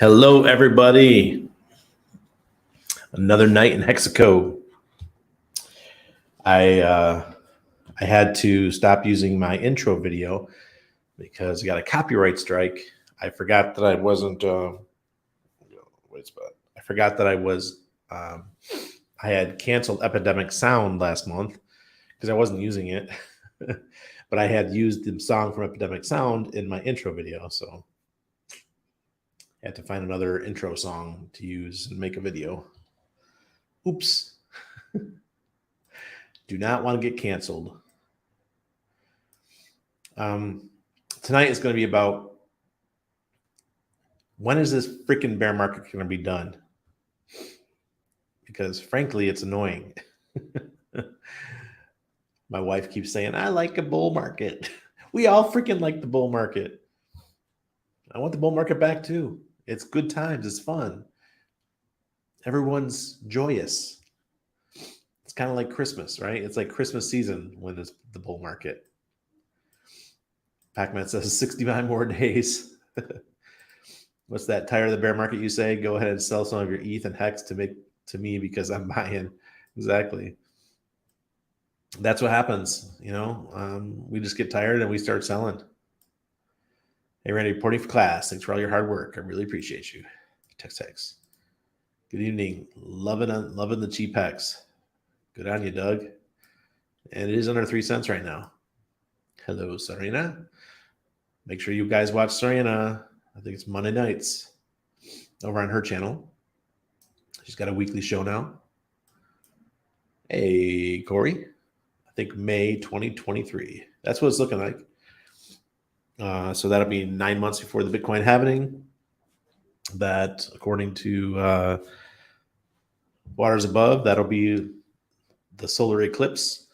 Hello, everybody. Another night in Hexaco. I had to stop using my intro video because I got a copyright strike. I forgot that I wasn't. Wait a spot. I forgot that I was. I had canceled Epidemic Sound last month because I wasn't using it, but I had used the song from Epidemic Sound in my intro video, so I had to find another intro song to use and make a video. Oops. Do not want to get canceled. Tonight is going to be about when is this freaking bear market going to be done? Because frankly, it's annoying. My wife keeps saying, I like a bull market. We all freaking like the bull market. I want the bull market back too. It's good times. It's fun. Everyone's joyous. It's kind of like Christmas, right? It's like Christmas season when it's the bull market. Pac-Man says 69 more days. What's that? Tired of the bear market, you say? Go ahead and sell some of your ETH and Hex to me because I'm buying. Exactly. That's what happens. We just get tired and we start selling. Hey, Randy, reporting for class. Thanks for all your hard work. I really appreciate you. Text. Good evening. Loving the cheap Hex. Good on you, Doug. And it is under 3 cents right now. Hello, Serena. Make sure you guys watch Serena. I think it's Monday nights over on her channel. She's got a weekly show now. Hey, Corey. I think May 2023. That's what it's looking like. So that'll be 9 months before the Bitcoin halving. That, according to Waters Above, that'll be the solar eclipse.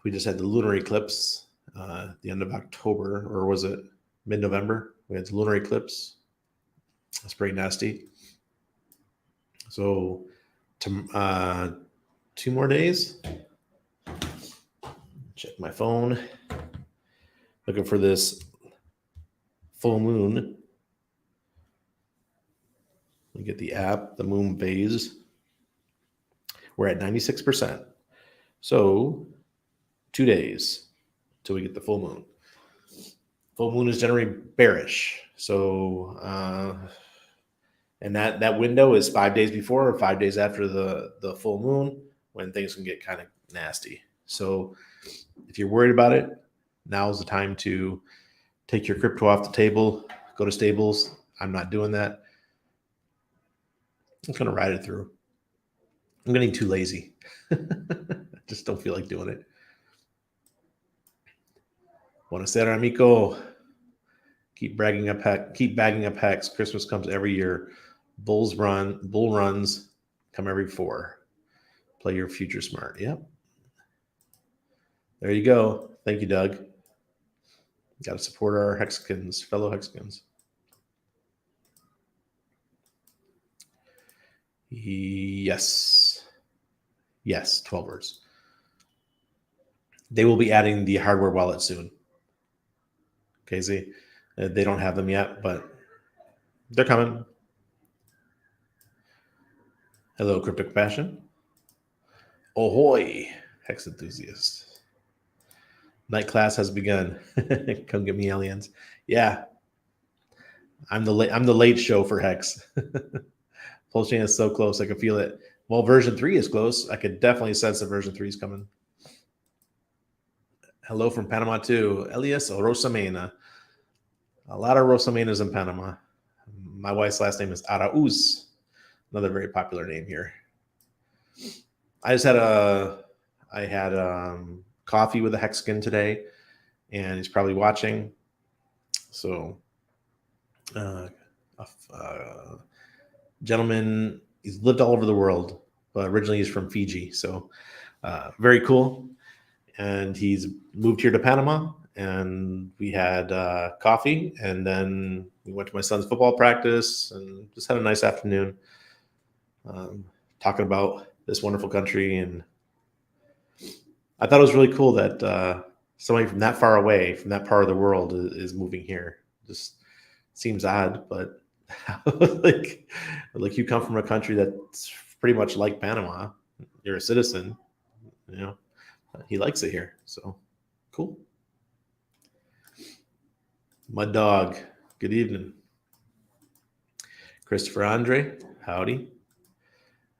We just had the lunar eclipse the end of October, or was it mid-November? We had the lunar eclipse. That's pretty nasty. So 2 more days. Check my phone. Looking for this full moon. Let me get the app, the moon phase. We're at 96%. So 2 days until we get the full moon. Full moon is generally bearish. So, and that window is 5 days before or 5 days after the full moon when things can get kind of nasty. So if you're worried about it, now is the time to take your crypto off the table, go to stables. I'm not doing that. I'm going to ride it through. I'm getting too lazy. I just don't feel like doing it. Buonasera, amico. Keep bagging up Hex. Christmas comes every year. Bull runs come every 4. Play your future smart. Yep. There you go. Thank you, Doug. Got to support our Hexicans, fellow Hexicans. Yes, 12 words. They will be adding the hardware wallet soon. Okay, see, they don't have them yet, but they're coming. Hello, Crypto Compassion. Ahoy, Hex enthusiast. Night class has begun. Come get me, aliens. Yeah, I'm the late show for Hex. Pulse chain is so close, I can feel it. Well, version 3 is close. I could definitely sense that version 3 is coming. Hello from Panama too, Elias Rosamena. A lot of Rosamenas in Panama. My wife's last name is Arauz. Another very popular name here. I had coffee with a Hexican today, and he's probably watching. So, gentleman, he's lived all over the world, but originally he's from Fiji. So, very cool. And he's moved here to Panama, and we had coffee, and then we went to my son's football practice and just had a nice afternoon talking about this wonderful country. And I thought it was really cool that somebody from that far away, from that part of the world, is moving here. Just Seems odd, but like you come from a country that's pretty much like Panama. You're a citizen, you know. He likes it here, so cool. Mud Dog, good evening. Christopher Andre, howdy.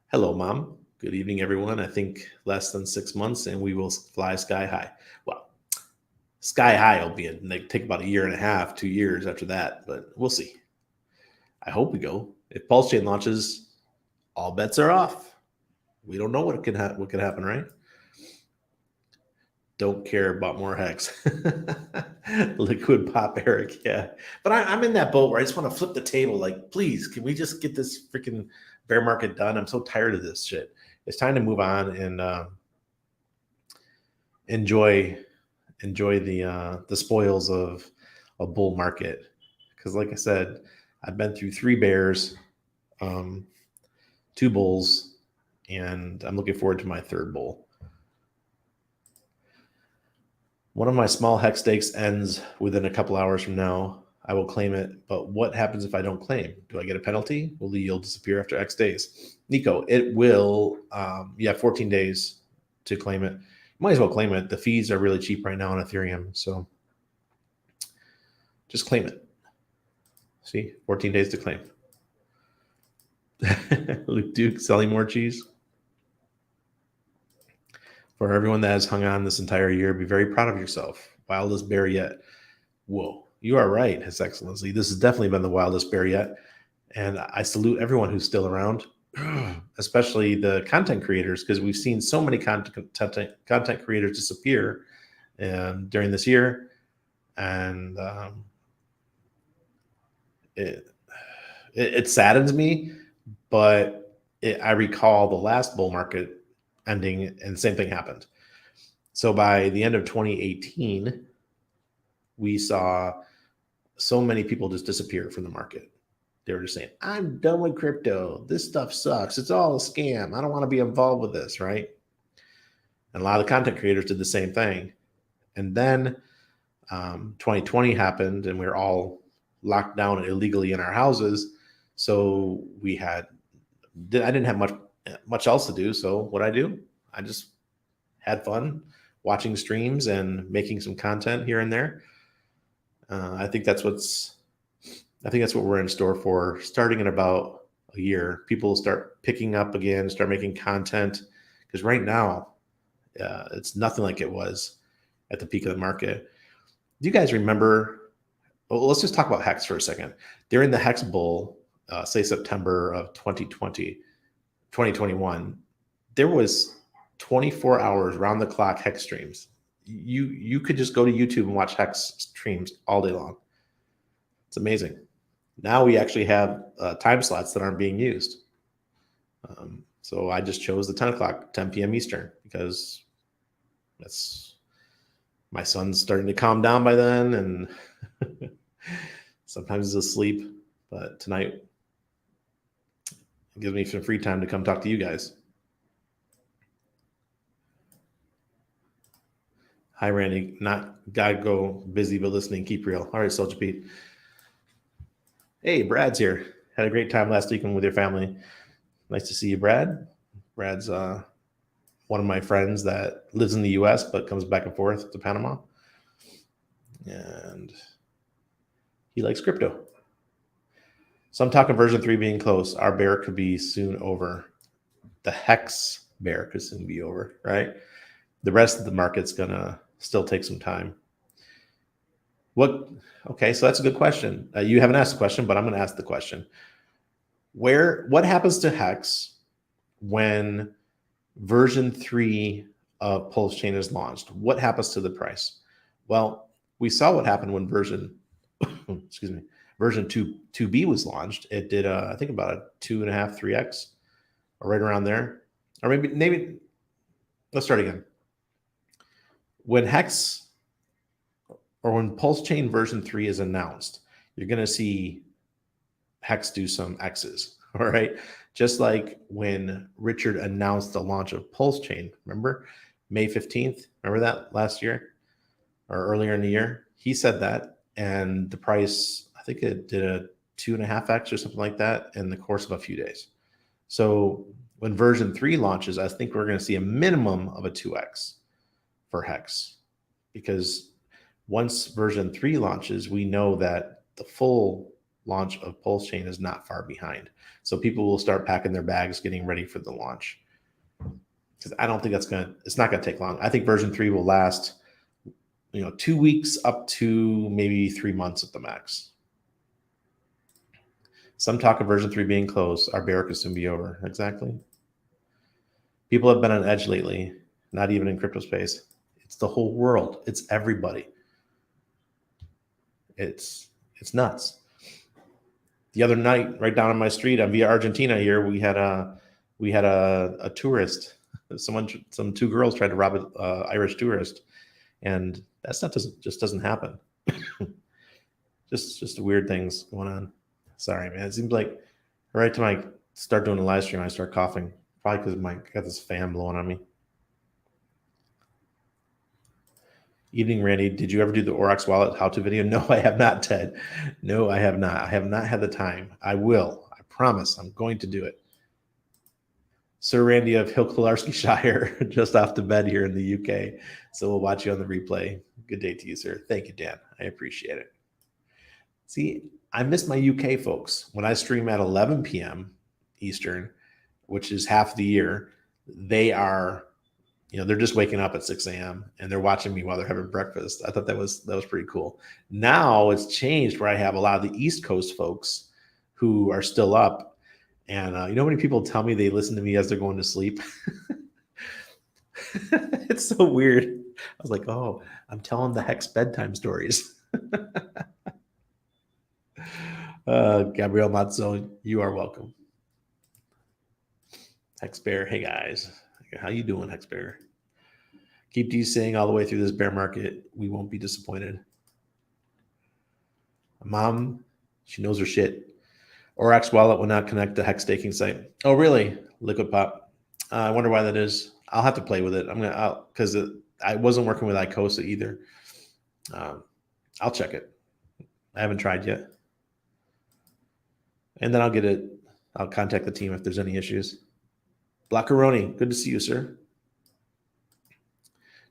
Hello, Mom. Good evening, everyone. I think less than 6 months and we will fly sky high. Well, sky high will be take about a year and a half, 2 years after that, but we'll see. I hope we go. If Pulse Chain launches, all bets are off. We don't know what could happen, right? Don't care about more hex. Liquid pop, Eric. Yeah, but I'm in that boat where I just want to flip the table. Like, please, can we just get this freaking bear market done? I'm so tired of this shit. It's time to move on and enjoy the spoils of a bull market. Because, like I said, I've been through 3 bears, 2 bulls, and I'm looking forward to my 3rd bull. One of my small hex stakes ends within a couple hours from now. I will claim it, but what happens if I don't claim? Do I get a penalty? Will the yield disappear after X days? Nico, it will. You have 14 days to claim it. You might as well claim it. The fees are really cheap right now on Ethereum, so just claim it. See, 14 days to claim. Luke Duke selling more cheese. For everyone that has hung on this entire year, be very proud of yourself. Wildest bear yet. Whoa, you are right, His Excellency. This has definitely been the wildest bear yet. And I salute everyone who's still around, especially the content creators, because we've seen so many content creators disappear during this year. And it saddens me, but I recall the last bull market ending and the same thing happened. So by the end of 2018, we saw so many people just disappear from the market. They were just saying, I'm done with crypto. This stuff sucks. It's all a scam. I don't want to be involved with this, right? And a lot of the content creators did the same thing. And then 2020 happened and we were all locked down illegally in our houses. So I didn't have much else to do. So what I do, I just had fun watching streams and making some content here and there. I think that's what we're in store for starting in about a year. People will start picking up again, start making content, because right now it's nothing like it was at the peak of the market. Do you guys remember? Well, let's just talk about Hex for a second. During the Hex bull, say September of 2021, there was 24 hours round the clock Hex streams. You could just go to YouTube and watch Hex streams all day long. It's amazing. Now we actually have time slots that aren't being used. So I just chose the 10 p.m. Eastern, because my son's starting to calm down by then, and sometimes he's asleep. But tonight it gives me some free time to come talk to you guys. Hi, Randy. Not gotta go busy, but listening. Keep real. All right, Soldier Pete. Hey, Brad's here. Had a great time last weekend with your family. Nice to see you, Brad. Brad's one of my friends that lives in the U.S. but comes back and forth to Panama. And he likes crypto. So I'm talking version 3 being close. Our bear could be soon over. The Hex bear could soon be over, right? The rest of the market's going to still take some time. Okay, so that's a good question. You haven't asked the question, but I'm going to ask the question. What happens to Hex when version 3 of Pulse Chain is launched? What happens to the price? Well, we saw what happened when version 2B was launched. It did I think about a 2.5, 3x, or right around there. Or maybe let's start again. When Hex or when Pulse Chain version 3 is announced, you're going to see Hex do some X's, all right? Just like when Richard announced the launch of Pulse Chain, remember? May 15th, remember that last year or earlier in the year? He said that, and the price I think it did a 2.5x or something like that in the course of a few days. So when version 3 launches, I think we're going to see a minimum of a 2x for Hex, because once version 3 launches, we know that the full launch of Pulse Chain is not far behind. So people will start packing their bags, getting ready for the launch. Because I don't think it's not going to take long. I think version 3 will last, 2 weeks up to maybe 3 months at the max. Some talk of version 3 being close. Our bear could soon be over. Exactly. People have been on edge lately, not even in crypto space. It's the whole world. It's everybody. It's nuts. The other night, right down on my street on Via Argentina here, we had a tourist. Some two girls tried to rob an Irish tourist, and that stuff doesn't happen. just weird things going on. Sorry, man. It seems like right time I start doing a live stream, I start coughing. Probably because I got this fan blowing on me. Evening, Randy. Did you ever do the Aurex wallet how-to video? No, I have not, Ted. No, I have not. I have not had the time. I will. I promise. I'm going to do it. Sir Randy of Hilclarskishire, just off to bed here in the UK. So we'll watch you on the replay. Good day to you, sir. Thank you, Dan. I appreciate it. See, I miss my UK folks. When I stream at 11 p.m. Eastern, which is half the year, they are, they're just waking up at 6 a.m. and they're watching me while they're having breakfast. I thought that was pretty cool. Now it's changed where I have a lot of the East Coast folks who are still up. And you know how many people tell me they listen to me as they're going to sleep? It's so weird. I was like, oh, I'm telling the Hex bedtime stories. Gabrielle Mazzo, you are welcome. Hex Bear, hey guys. How you doing, Hex Bear? Keep these saying all the way through this bear market, we won't be disappointed. Mom, she knows her shit. Aurex wallet will not connect to Hex staking site. Oh, really? Liquid Pop. I wonder why that is. I'll have to play with it. Because I wasn't working with Icosa either. I'll check it. I haven't tried yet. And then I'll get it. I'll contact the team if there's any issues. Blackaroni, good to see you, sir.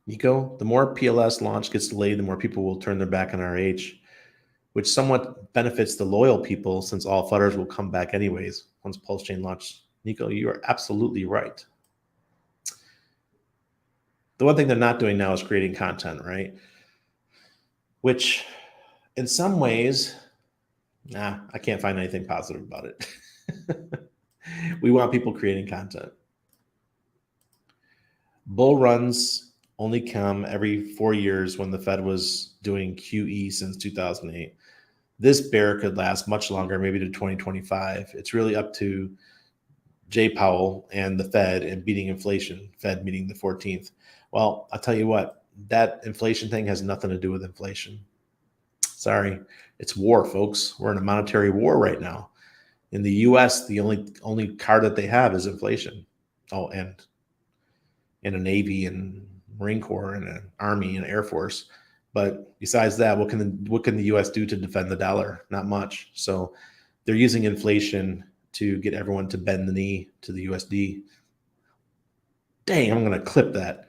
Nico, the more PLS launch gets delayed, the more people will turn their back on RH, which somewhat benefits the loyal people since all Flutters will come back anyways once Pulse Chain launches. Nico, you are absolutely right. The one thing they're not doing now is creating content, right? Which in some ways, I can't find anything positive about it. We want people creating content. Bull runs only come every 4 years when the Fed was doing QE since 2008. This bear could last much longer, maybe to 2025. It's really up to Jay Powell and the Fed and beating inflation, Fed meeting the 14th. Well, I'll tell you what, that inflation thing has nothing to do with inflation. Sorry, it's war, folks. We're in a monetary war right now. In the US, the only card that they have is inflation. Oh, and in a Navy and Marine Corps and an Army and Air Force. But besides that, what can the U.S. do to defend the dollar? Not much. So they're using inflation to get everyone to bend the knee to the USD. Dang, I'm going to clip that.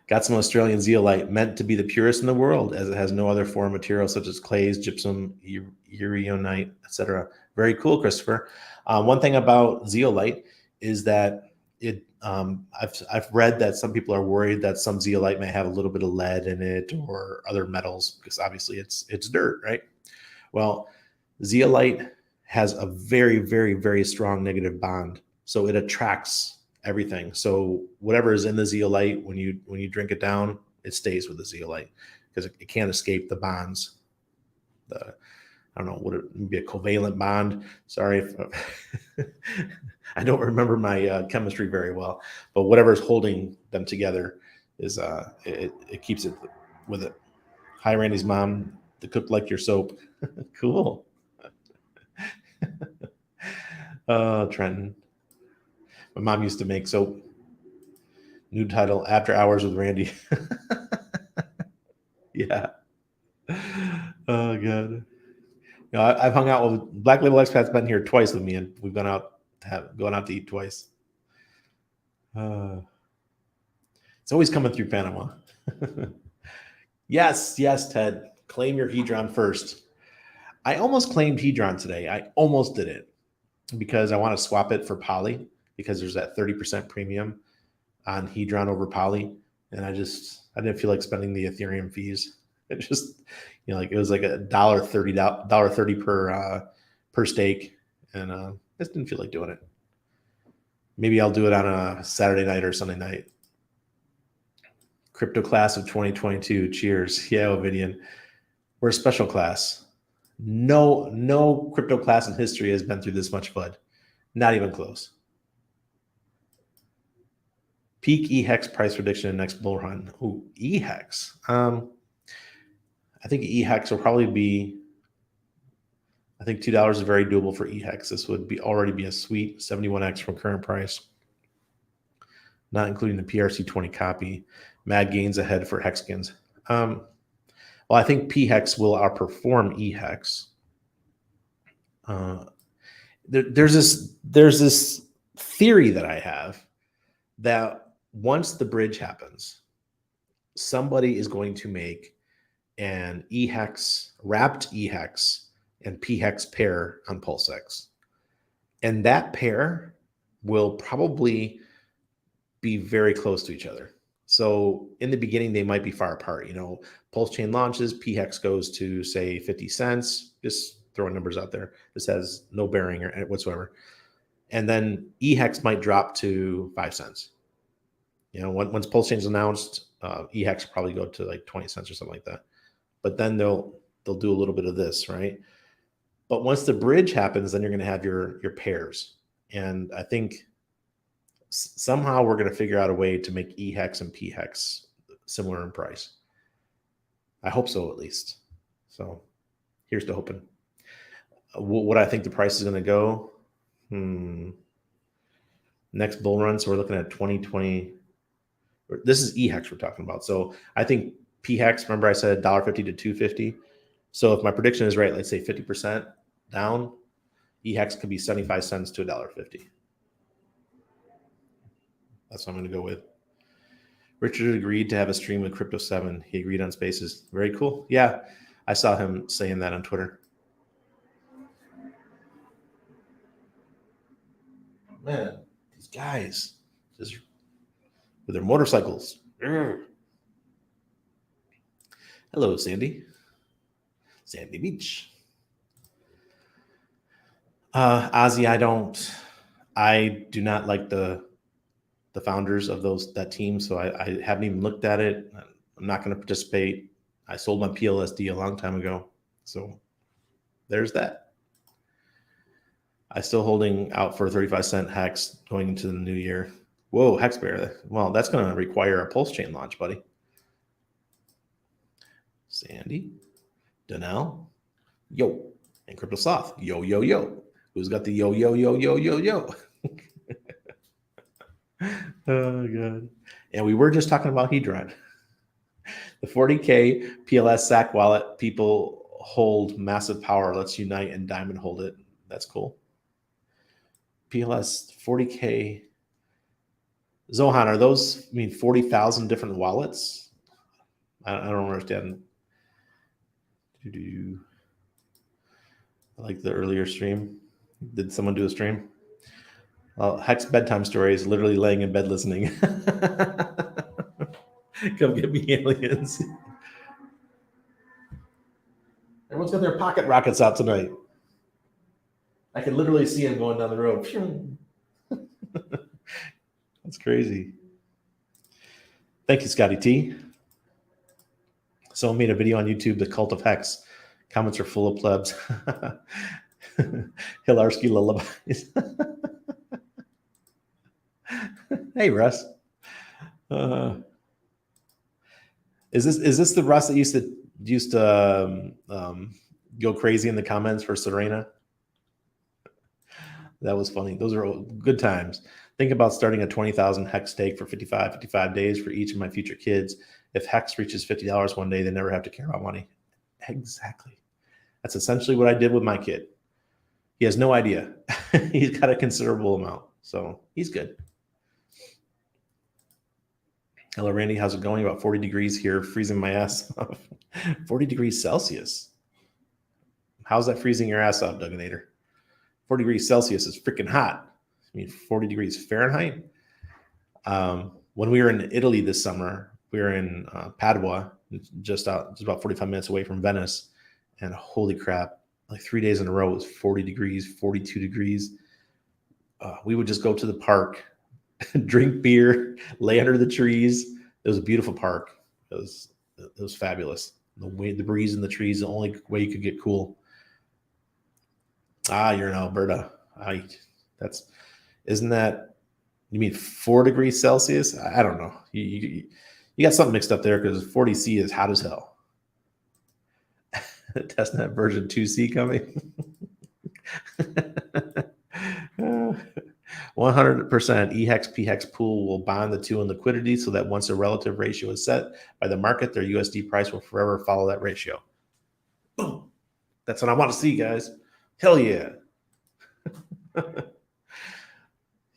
Got some Australian zeolite, meant to be the purest in the world, as it has no other foreign material such as clays, gypsum, uraninite, etc. Very cool, Christopher. One thing about zeolite is that it. I've read that some people are worried that some zeolite may have a little bit of lead in it or other metals, because obviously it's dirt, right? Well, zeolite has a very, very, very strong negative bond, so it attracts everything. So whatever is in the zeolite, when you drink it down, it stays with the zeolite because it can't escape the bonds. I don't know, would it be a covalent bond? Sorry if I don't remember my chemistry very well, but whatever's holding them together is it keeps it with it. Hi, Randy's mom. The cook like your soap. Cool. Trenton. My mom used to make soap. New title, After Hours with Randy. Yeah. Oh god. I've hung out with Black Label Expats. Been here twice with me, and we've gone out to eat twice. It's always coming through Panama. Yes, Ted. Claim your Hedron first. I almost claimed Hedron today. I almost did it because I want to swap it for Poly because there's that 30% premium on Hedron over Poly, and I didn't feel like spending the Ethereum fees. It just like it was like $1.30 per stake, and I just didn't feel like doing it. Maybe I'll do it on a Saturday night or Sunday night. Crypto class of 2022. Cheers. Yeah, Ovidian. We're a special class. No crypto class in history has been through this much FUD. Not even close. Peak EHEX price prediction next bull run. Ooh, EHEX. I think EHEX will probably be. I think $2 is very doable for EHEX. This would already be a sweet 71x from current price, not including the PRC20 copy. Mad gains ahead for Hexkins. Well, I think PHEX will outperform EHEX. There's this theory that I have that once the bridge happens, somebody is going to make an EHEX, wrapped EHEX, and PHEX pair on PulseX. And that pair will probably be very close to each other. So in the beginning, they might be far apart. Pulse Chain launches, PHEX goes to say 50 cents, just throwing numbers out there. This has no bearing or whatsoever. And then EHEX might drop to 5 cents. Once Pulse Chain is announced, EHEX will probably go to like 20 cents or something like that. But then they'll do a little bit of this, right? But once the bridge happens, then you're going to have your pairs. And I think somehow we're going to figure out a way to make EHEX and PHEX similar in price. I hope so, at least. So here's to hoping. What I think the price is going to go. Next bull run. So we're looking at 2020. This is EHEX we're talking about. So I think PHEX, remember I said $1.50 to $2.50. So if my prediction is right, let's say 50% down, EHEX could be 75 cents to $1.50. That's what I'm going to go with. Richard agreed to have a stream with Crypto 7. He agreed on Spaces. Very cool. Yeah, I saw him saying that on Twitter. Man, these guys just with their motorcycles. Hello, Sandy. Sandy Beach. Ozzy, I do not like the founders of that team, so I haven't even looked at it. I'm not going to participate. I sold my PLSD a long time ago, so there's that. I'm still holding out for a 35-cent hex going into the new year. Whoa, hex bear. Well, that's going to require a pulse chain launch, buddy. Sandy, Donnell, yo, and Crypto Sloth, yo. Who's got the yo? Oh god! And we were just talking about Hedron. The 40K PLS SAC wallet people hold massive power. Let's unite and diamond hold it. That's cool. PLS 40K. Zohan, are those 40,000 different wallets? I don't understand. I like the earlier stream. Did someone do a stream? Well, Hex bedtime story is literally laying in bed listening. Come get me, aliens. Everyone's got their pocket rockets out tonight. I can literally see them going down the road. That's crazy. Thank you, Scotty T. Someone made a video on YouTube, The Cult of Hex. Comments are full of plebs. Hilarski lullabies. Hey, Russ. Is this the Russ that used to go crazy in the comments for Serena? That was funny. Those are good times. Think about starting a 20,000 hex stake for 55 days for each of my future kids If Hex reaches $50 one day, they never have to care about money. Exactly. That's essentially what I did with my kid. He has no idea. He's got a considerable amount, so he's good. Hello, Randy. How's it going? About 40 degrees here, freezing my ass off. 40 degrees Celsius. How's that freezing your ass off, Duganator? 40 degrees Celsius is freaking hot. I mean, 40 degrees Fahrenheit. When we were in Italy this summer, we were in Padua, just about 45 minutes away from Venice. And holy crap, like 3 days in a row, it was 40 degrees, 42 degrees. We would just go to the park, drink beer, lay under the trees. It was a beautiful park. It was fabulous. The breeze in the trees, the only way you could get cool. You're in Alberta. Isn't that, you mean 4 degrees Celsius? I don't know. You got something mixed up there because 40C is hot as hell. Testnet version 2C coming. 100% EHEX PHEX pool will bond the two in liquidity so that once a relative ratio is set by the market, their USD price will forever follow that ratio. Boom. That's what I want to see, guys. Hell yeah.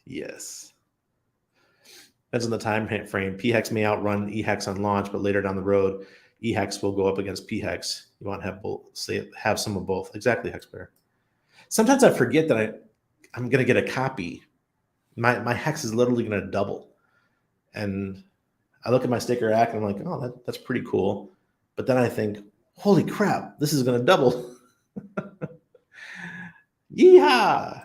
Yes. Depends on the time frame. PHEX may outrun EHEX on launch, but later down the road, EHEX will go up against PHEX. You want to have both, have some of both. Exactly, HexBear. Sometimes I forget that I'm going to get a copy. My hex is literally going to double. And I look at my sticker rack and I'm like, oh, that's pretty cool. But then I think, holy crap, this is going to double. Yeehaw!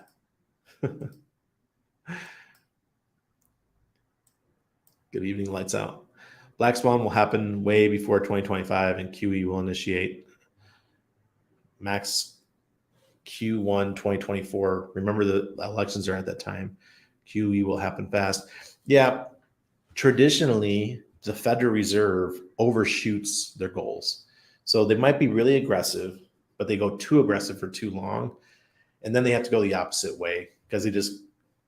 Good evening, lights out. Black Swan will happen way before 2025 and QE will initiate max Q1 2024. Remember, the elections are at that time. QE will happen fast. Yeah, traditionally, the Federal Reserve overshoots their goals. So they might be really aggressive, but they go too aggressive for too long. And then they have to go the opposite way because they just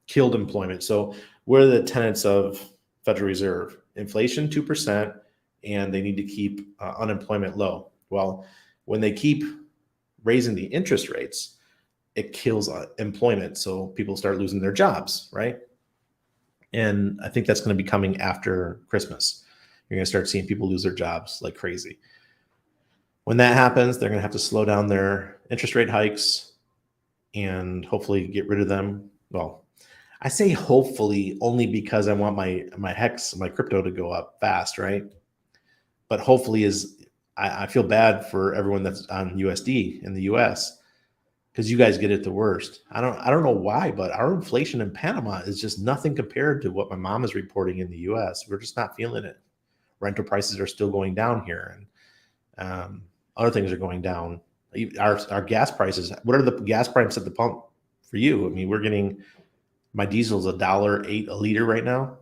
killed employment. So what are the tenets of Federal Reserve? Inflation 2%, and they need to keep unemployment low. Well, when they keep raising the interest rates, it kills employment. So people start losing their jobs, right? And I think that's going to be coming after Christmas. You're going to start seeing people lose their jobs like crazy. When that happens, they're going to have to slow down their interest rate hikes and hopefully get rid of them. Well, I say hopefully only because I want my hex, my crypto to go up fast, right? But hopefully I feel bad for everyone that's on USD in the US because you guys get it the worst. I don't know why, but our inflation in Panama is just nothing compared to what my mom is reporting in the US. We're just not feeling it. Rental prices are still going down here, and other things are going down. Our gas prices. What are the gas prices at the pump for you? I mean, we're getting, my diesel's $1.08 a liter right now.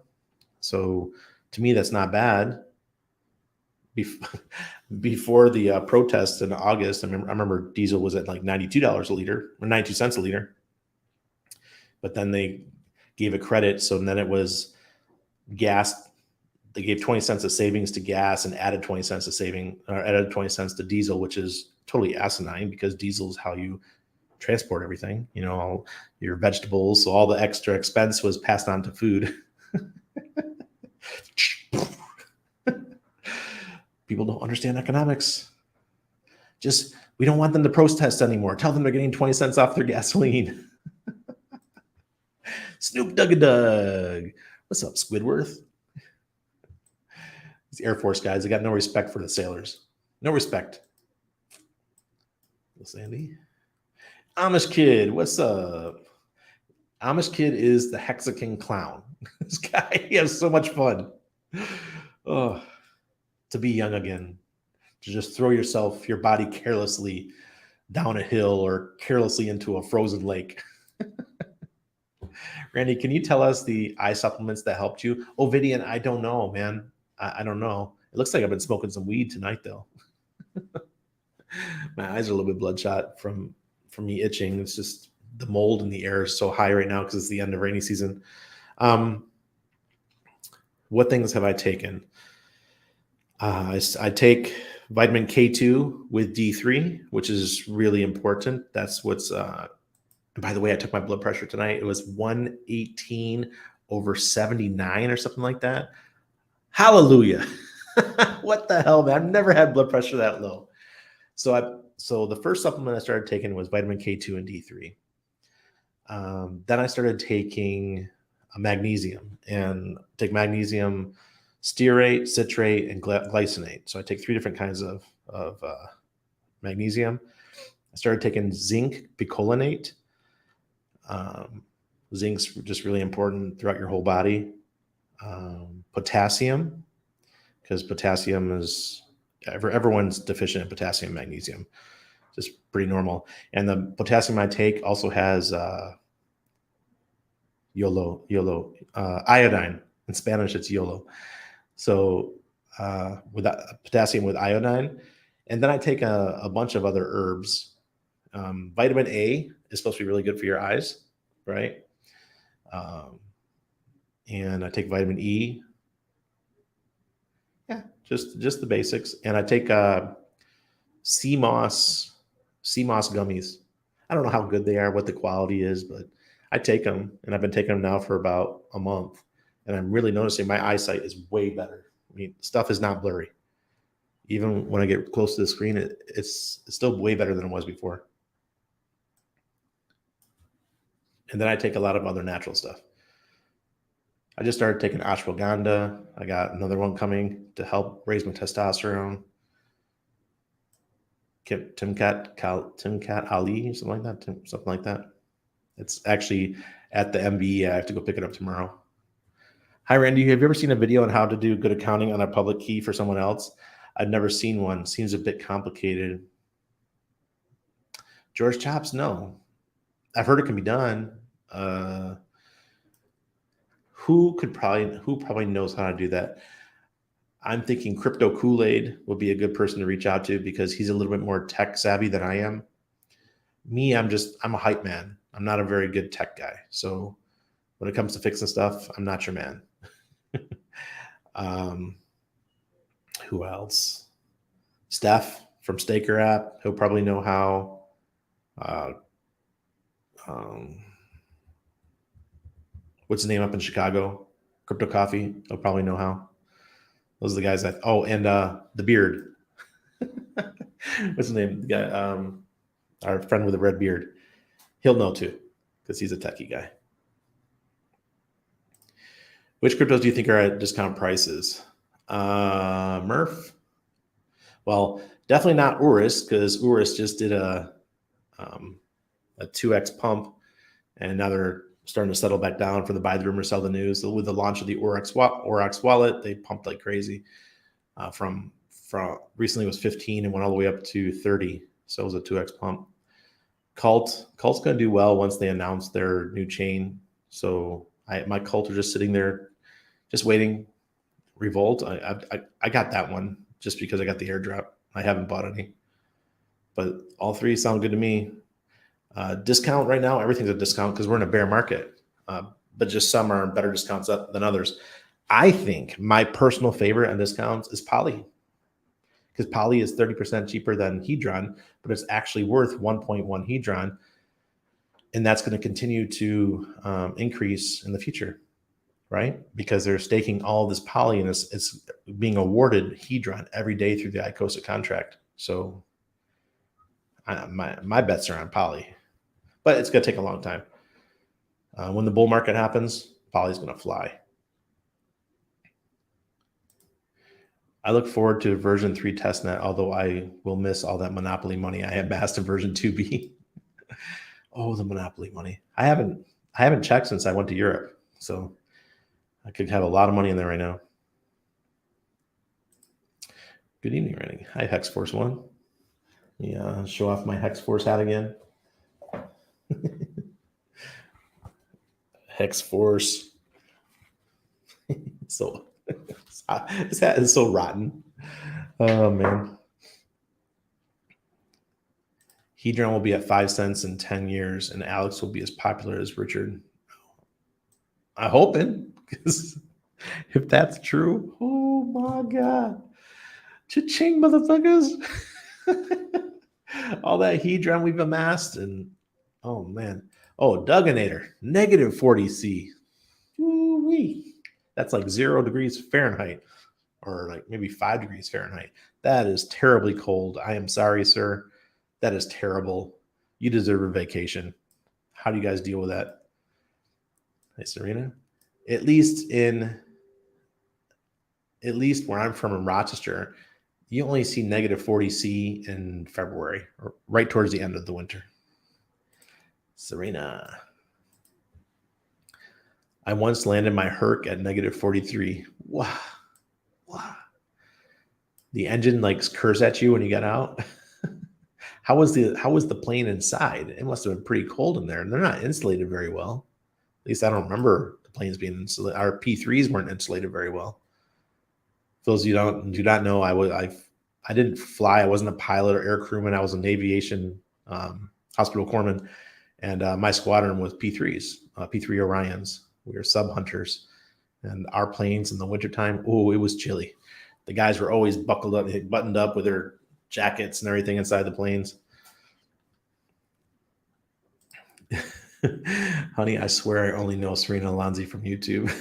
So to me, that's not bad. Before the protests in August, I remember diesel was at like $92 a liter or 92 cents a liter. But then they gave a credit. So then it was gas. They gave 20 cents of savings to gas and added 20 cents of saving, or added 20 cents to diesel, which is totally asinine because diesel is how you transport everything, you know, all your vegetables. So all the extra expense was passed on to food. People don't understand economics. We don't want them to protest anymore. Tell them they're getting 20 cents off their gasoline. Snoop Dugg. What's up, Squidward? These Air Force guys, they got no respect for the sailors. No respect. Sandy. Amish Kid, what's up? Amish Kid is the Hexaking clown. This guy, he has so much fun. Oh, to be young again, to just throw your body carelessly down a hill or carelessly into a frozen lake. Randy, can you tell us the eye supplements that helped you? Ovidian, I don't know, man. I don't know. It looks like I've been smoking some weed tonight, though. My eyes are a little bit bloodshot from me itching. It's just the mold in the air is so high right now because it's the end of rainy season. What things have I taken? I take vitamin K2 with D3, which is really important. That's what's, and by the way, I took my blood pressure tonight. It was 118/79 or something like that. Hallelujah. What the hell, man? I've never had blood pressure that low. So the first supplement I started taking was vitamin K2 and D3. Then I started taking magnesium and take magnesium stearate, citrate, and glycinate. So I take 3 different kinds of magnesium. I started taking zinc picolinate. Zinc's just really important throughout your whole body. Potassium, because potassium is everyone's deficient in potassium and magnesium. Just pretty normal. And the potassium I take also has iodine. In Spanish, it's YOLO. So with potassium with iodine. And then I take a bunch of other herbs. Vitamin A is supposed to be really good for your eyes, right? And I take vitamin E. Yeah, just the basics. And I take sea moss gummies. I don't know how good they are, what the quality is, but I take them, and I've been taking them now for about a month, and I'm really noticing my eyesight is way better. I mean, stuff is not blurry. Even when I get close to the screen, it's still way better than it was before. And then I take a lot of other natural stuff. I just started taking ashwagandha. I got another one coming to help raise my testosterone. Timcat Ali, something like that. It's actually at the MBE. I have to go pick it up tomorrow. Hi, Randy. Have you ever seen a video on how to do good accounting on a public key for someone else? I've never seen one. Seems a bit complicated. George Chops, no. I've heard it can be done. Who probably knows how to do that? I'm thinking Crypto Kool-Aid would be a good person to reach out to because he's a little bit more tech savvy than I am. Me, I'm a hype man. I'm not a very good tech guy. So when it comes to fixing stuff, I'm not your man. Who else? Steph from Staker app. He'll probably know how. What's his name up in Chicago? Crypto Coffee. He'll probably know how. Those are the guys that. Oh, and the beard. What's his name? The guy, our friend with the red beard. He'll know too, because he's a techie guy. Which cryptos do you think are at discount prices? Murph? Well, definitely not Urus, because Urus just did a 2x pump, and now they're starting to settle back down for the buy the rumor, sell the news. So with the launch of the Aurochs wallet, they pumped like crazy. From recently it was 15 and went all the way up to 30. So it was a 2x pump. Cult's going to do well once they announce their new chain. So my Cult are just sitting there, just waiting. Revolt, I got that one just because I got the airdrop. I haven't bought any, but all three sound good to me. Discount right now, everything's a discount because we're in a bear market, but just some are better discounts than others. I think my personal favorite on discounts is Poly, because Poly is 30% cheaper than Hedron, but it's actually worth 1.1 Hedron, and that's going to continue to increase in the future, right? Because they're staking all this Poly, and it's being awarded Hedron every day through the ICOSA contract. So my bets are on Poly, but it's going to take a long time. When the bull market happens, Poly's going to fly. I look forward to version 3 testnet, although I will miss all that Monopoly money I amassed in version 2B. Oh, the Monopoly money. I haven't checked since I went to Europe, so I could have a lot of money in there right now. Good evening, Randy. Hi, Hex Force One. Yeah, show off my Hex Force hat again. Hex Force. So this hat is so rotten. Oh man. Hedron will be at 5 cents in 10 years, and Alex will be as popular as Richard. I hope it, because if that's true, oh my God. Cha-ching, motherfuckers. All that hedron we've amassed, and oh man. Oh, Duganator, negative 40C. Woo-wee. That's like 0 degrees Fahrenheit, or like maybe 5 degrees Fahrenheit. That is terribly cold. I am sorry, sir. That is terrible. You deserve a vacation. How do you guys deal with that? Hey, Serena. At least where I'm from in Rochester, you only see negative 40C in February, or right towards the end of the winter. Serena. I once landed my Herc at negative 43. Wow. Wow. The engine like curse at you when you got out. How was the plane inside? It must have been pretty cold in there. And they're not insulated very well. At least I don't remember the planes being insulated. Our P3s weren't insulated very well. For those of you do not know, I didn't fly. I wasn't a pilot or air crewman. I was an aviation hospital corpsman, and my squadron was P3s, P3 Orions. We were sub hunters, and our planes in the wintertime, oh, it was chilly. The guys were always buckled up, buttoned up with their jackets and everything inside the planes. Honey, I swear I only know Serena Alonzi from YouTube.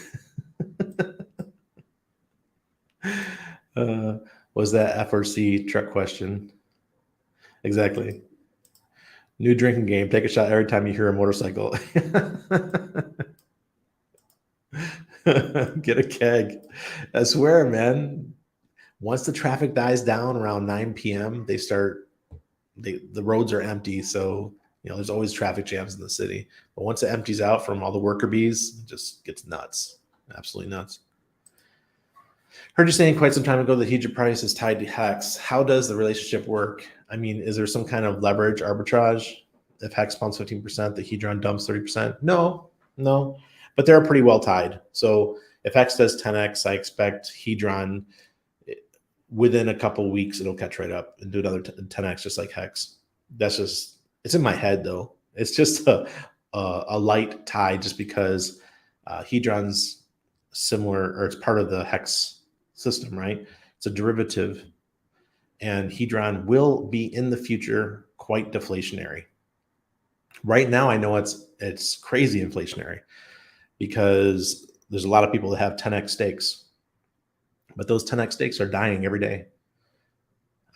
Was that FRC truck question? Exactly. New drinking game. Take a shot every time you hear a motorcycle. Get a keg. I swear, man. Once the traffic dies down around 9 p.m., the roads are empty. So, there's always traffic jams in the city. But once it empties out from all the worker bees, it just gets nuts. Absolutely nuts. Heard you saying quite some time ago that Hedron price is tied to Hex. How does the relationship work? I mean, is there some kind of leverage arbitrage? If Hex pumps 15%, the Hedron dumps 30%? No. But they're pretty well tied. So if Hex does 10x, I expect Hedron within a couple weeks it'll catch right up and do another 10x just like Hex. It's in my head though. It's just a light tie just because Hedron's similar, or it's part of the Hex system, right? It's a derivative, and Hedron will be in the future quite deflationary. Right now, I know it's crazy inflationary because there's a lot of people that have 10x stakes, but those 10x stakes are dying every day.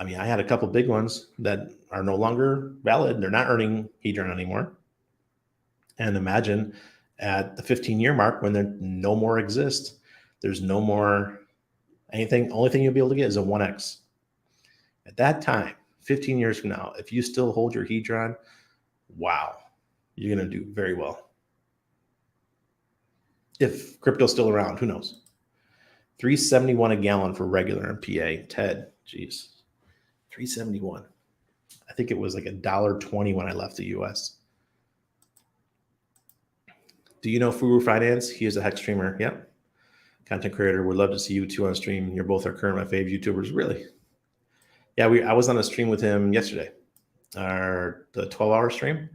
I mean, I had a couple big ones that are no longer valid. They're not earning Hedron anymore. And imagine at the 15-year mark when there no more exist, there's no more anything. Only thing you'll be able to get is a 1x. At that time, 15 years from now, if you still hold your Hedron, wow, you're going to do very well. If crypto's still around, who knows? $3.71 a gallon for regular MPA. Ted, geez, $3.71. I think it was like $1.20 when I left the US. Do you know Furu Finance? He is a Hex streamer. Yep. Content creator. Would love to see you two on stream. You're both our current my fave YouTubers. Really? Yeah, I was on a stream with him yesterday. The 12-hour stream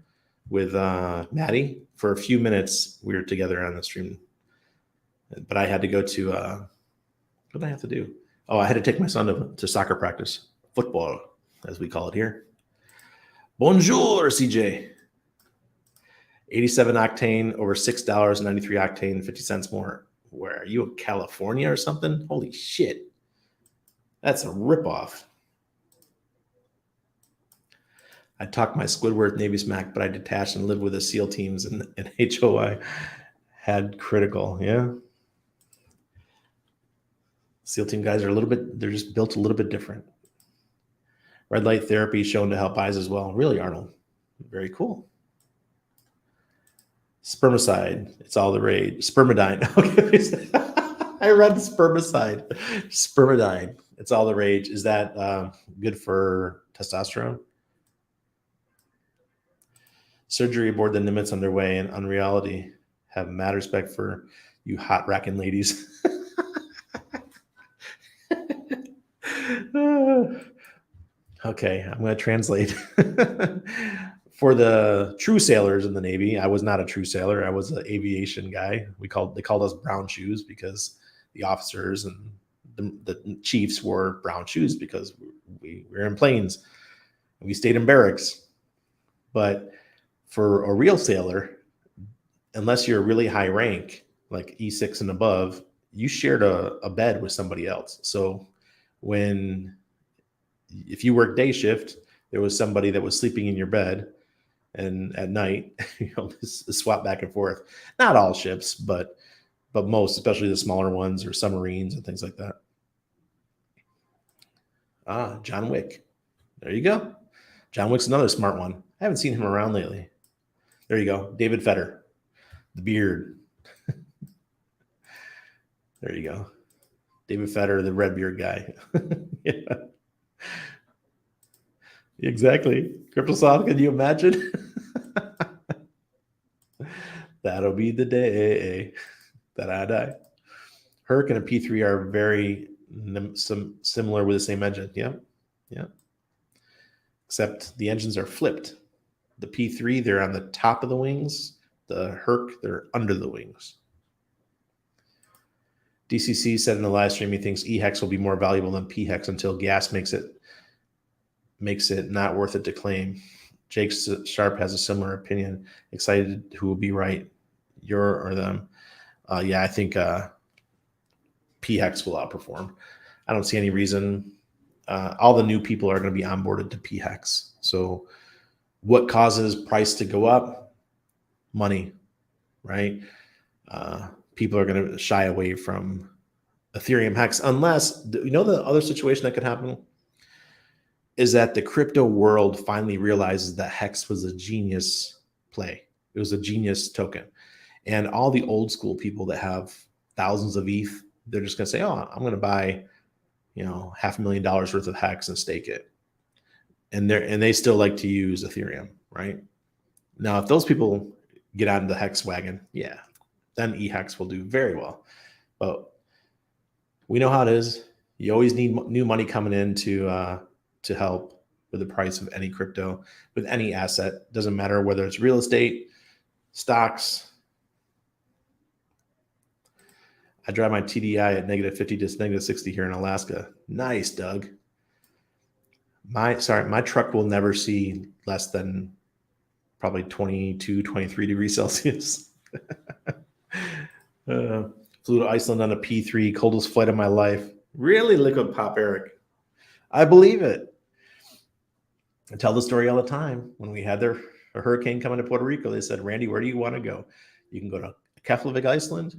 with Maddie. For a few minutes, we were together on the stream. But I had to go to what did I have to do? Oh, I had to take my son to soccer practice. Football, as we call it here. Bonjour, CJ. 87 octane over $6, 93 octane, 50 cents more. Where are you, in California or something? Holy shit. That's a ripoff. I talked my Squidward Navy smack, but I detached and lived with the SEAL teams and HOI had critical. Yeah. SEAL team guys are they're just built a little bit different. Red light therapy shown to help eyes as well. Really, Arnold? Very cool. Spermicide. It's all the rage. Spermidine. Okay. I read spermicide. Spermidine. It's all the rage. Is that good for testosterone? Surgery aboard the Nimitz underway and Unreality. Have mad respect for you hot racking ladies. Okay, I'm going to translate. For the true sailors in the Navy, I was not a true sailor. I was an aviation guy. They called us brown shoes because the officers and the Chiefs wore brown shoes because we were in planes. We stayed in barracks. But for a real sailor, unless you're a really high rank, like E6 and above, you shared a bed with somebody else. So if you work day shift, there was somebody that was sleeping in your bed, and at night, swap back and forth. Not all ships, but most, especially the smaller ones or submarines and things like that. John Wick. There you go. John Wick's another smart one. I haven't seen him around lately. There you go. David Fetter. The beard. There you go. David Fetter, the red beard guy. Yeah. Exactly. Cryptosoft, can you imagine? That'll be the day that I die. Herc and a P3 are very similar with the same engine. Yeah. Except the engines are flipped. The P3, they're on the top of the wings. The Herc, they're under the wings. DCC said in the live stream he thinks E-Hex will be more valuable than P-Hex until gas makes it not worth it to claim. Jake Sharp has a similar opinion. Excited who will be right, your or them. I think P-Hex will outperform. I don't see any reason. All the new people are going to be onboarded to P-Hex. So what causes price to go up? Money, right? People are going to shy away from Ethereum Hex unless, the other situation that could happen is that the crypto world finally realizes that Hex was a genius play. It was a genius token. And all the old school people that have thousands of ETH, they're just going to say, oh, I'm going to buy, $500,000 worth of Hex and stake it. And they still like to use Ethereum, right? Now, if those people get on the Hex wagon, then E-Hex will do very well. But we know how it is. You always need new money coming in to help with the price of any crypto, with any asset. Doesn't matter whether it's real estate, stocks. I drive my TDI at -50 to -60 here in Alaska. Nice, Doug. My truck will never see less than probably 22, 23 degrees Celsius. Flew to Iceland on a P3, coldest flight of my life. Really, Liquid Pop Eric? I believe it. I tell the story all the time. When we had a hurricane coming to Puerto Rico, they said, Randy, where do you want to go? You can go to Keflavik, Iceland,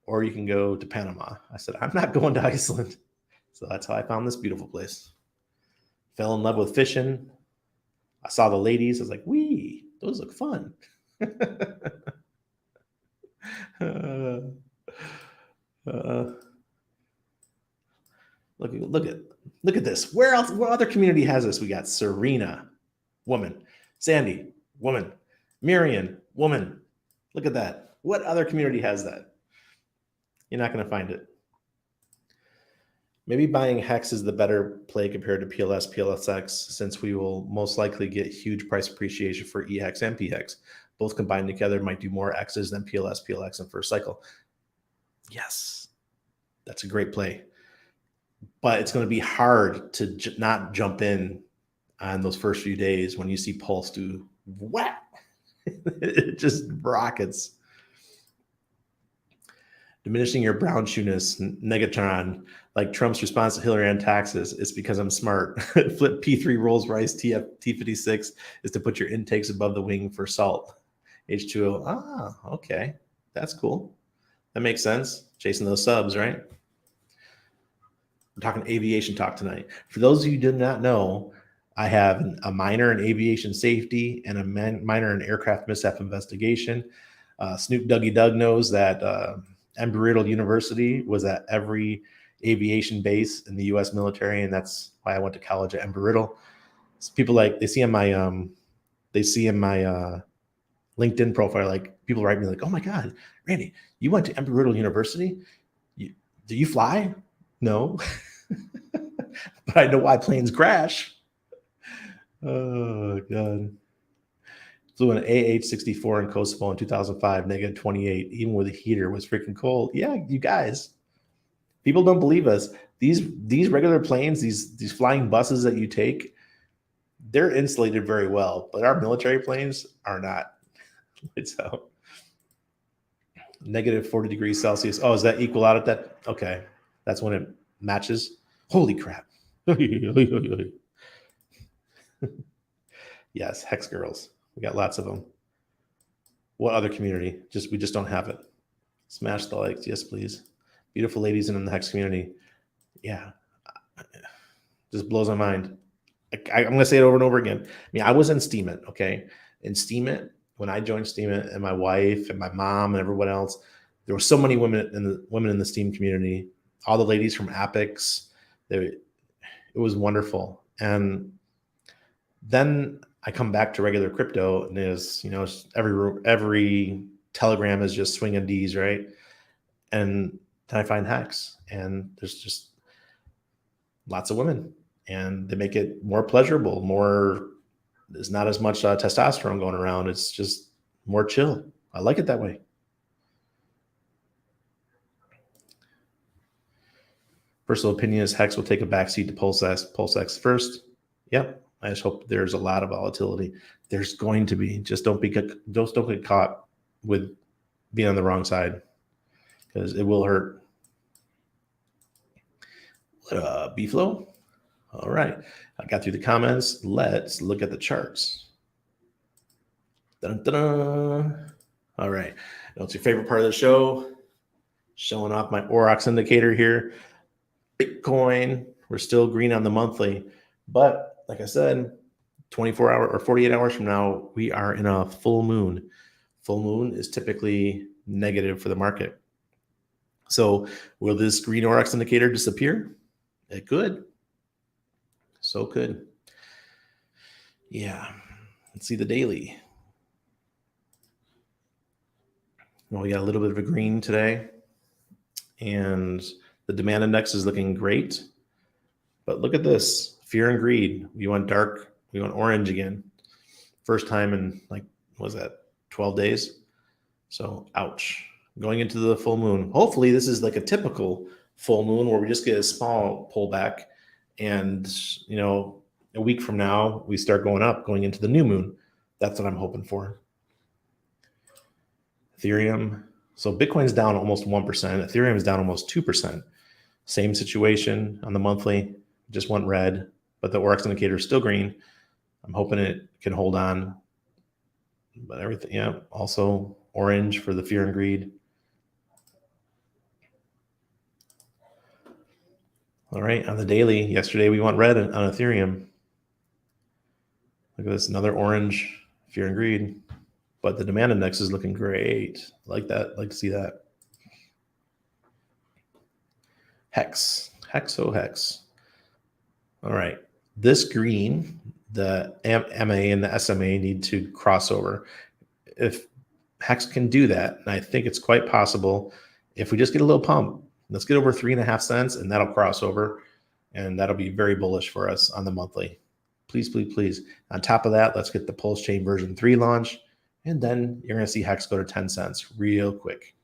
or you can go to Panama. I said, I'm not going to Iceland. So that's how I found this beautiful place. Fell in love with fishing. I saw the ladies. I was like, wee, those look fun. Look at this. Where else? What other community has this? We got Serena, woman. Sandy, woman. Miriam, woman. Look at that. What other community has that? You're not going to find it. Maybe buying Hex is the better play compared to PLS, PLSX, since we will most likely get huge price appreciation for E-Hex and P-Hex. Both combined together might do more X's than PLS, PLX in first cycle. Yes, that's a great play. But it's going to be hard to not jump in on those first few days when you see Pulse do what? It just rockets. Diminishing your brown shoeness, Negatron, like Trump's response to Hillary on taxes. It's because I'm smart. Flip P3 Rolls Royce T56 is to put your intakes above the wing for salt. H2O. Okay. That's cool. That makes sense. Chasing those subs, right? We're talking aviation talk tonight. For those of you who do not know, I have a minor in aviation safety and a minor in aircraft mishap investigation. Snoop Dougie Doug knows that Embry-Riddle University was at every aviation base in the U.S. military, and that's why I went to college at Embry-Riddle. So people they see in my LinkedIn profile, like people write me like, "Oh my God, Randy, you went to Embry-Riddle University? Do you fly?" No, but I know why planes crash. Oh God. Flew an AH-64 in Kosovo in 2005, -28, even with a heater, was freaking cold. Yeah, you guys, people don't believe us. these regular planes, these flying buses that you take, they're insulated very well, but our military planes are not. It's out. Negative 40 degrees Celsius. Oh, is that equal out at that? Okay. That's when it matches. Holy crap. Yes, Hex Girls. We got lots of them. What other community? We just don't have it. Smash the likes. Yes, please. Beautiful ladies in the Hex community. Yeah. Just blows my mind. I'm going to say it over and over again. I mean, I was in Steemit, okay? In Steemit, when I joined Steemit, and my wife and my mom and everyone else, there were so many women in the Steam community. All the ladies from Apex, it was wonderful. And then I come back to regular crypto, and there's every Telegram is just swinging D's, right? And then I find Hex, and there's just lots of women, and they make it more pleasurable. There's not as much testosterone going around. It's just more chill. I like it that way. Personal opinion is Hex will take a backseat to PulseX first. Yep. I just hope there's a lot of volatility. There's going to be. Just don't get caught with being on the wrong side, because it will hurt. B-Flow. All right. I got through the comments. Let's look at the charts. Dun-dun-dun. All right. What's your favorite part of the show? Showing off my Aurochs indicator here. Bitcoin, we're still green on the monthly, but like I said, 24 hours or 48 hours from now, we are in a full moon. Full moon is typically negative for the market. So will this green Aurochs indicator disappear? It could. So could. Yeah. Let's see the daily. Well, we got a little bit of a green today, and the demand index is looking great. But look at this. Fear and greed. We went dark. We went orange again. First time in, like, what was that, 12 days? So, ouch. Going into the full moon. Hopefully, this is like a typical full moon where we just get a small pullback. And, a week from now, we start going up, going into the new moon. That's what I'm hoping for. Ethereum. So Bitcoin's down almost 1%. Ethereum is down almost 2%. Same situation on the monthly. Just went red, but the Aurochs indicator is still green. I'm hoping it can hold on. But everything, yeah, also orange for the fear and greed. All right, on the daily, yesterday we went red on Ethereum. Look at this, another orange, fear and greed. But the demand index is looking great. I like that. Like to see that. Hex. Hex. All right. This green, the MA and the SMA need to cross over. If Hex can do that, and I think it's quite possible, if we just get a little pump, let's get over 3.5 cents, and that'll cross over, and that'll be very bullish for us on the monthly. Please, please, please. On top of that, let's get the Pulse Chain version 3 launch, and then you're going to see Hex go to 10 cents real quick.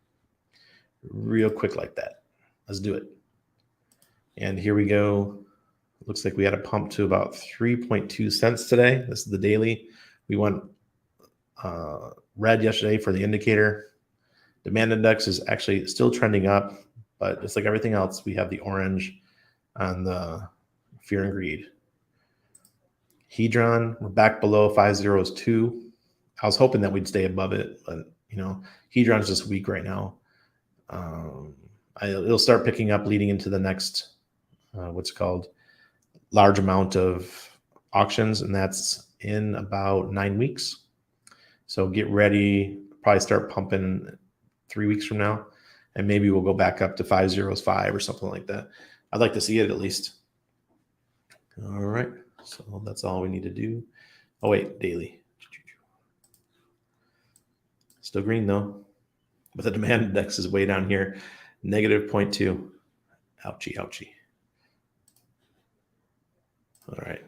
Real quick like that. Let's do it. And here we go. Looks like we had a pump to about 3.2 cents today. This is the daily. We went red yesterday for the indicator. Demand index is actually still trending up, but just like everything else, we have the orange on the fear and greed. Hedron, we're back below 502. I was hoping that we'd stay above it, but Hedron's just weak right now. It'll start picking up leading into the next large amount of auctions, and that's in about 9 weeks. So get ready, probably start pumping 3 weeks from now, and maybe we'll go back up to 505 or something like that. I'd like to see it at least. All right, so that's all we need to do. Oh wait, daily. Still green though, but the demand index is way down here, negative 0.2. Ouchie, ouchie. All right.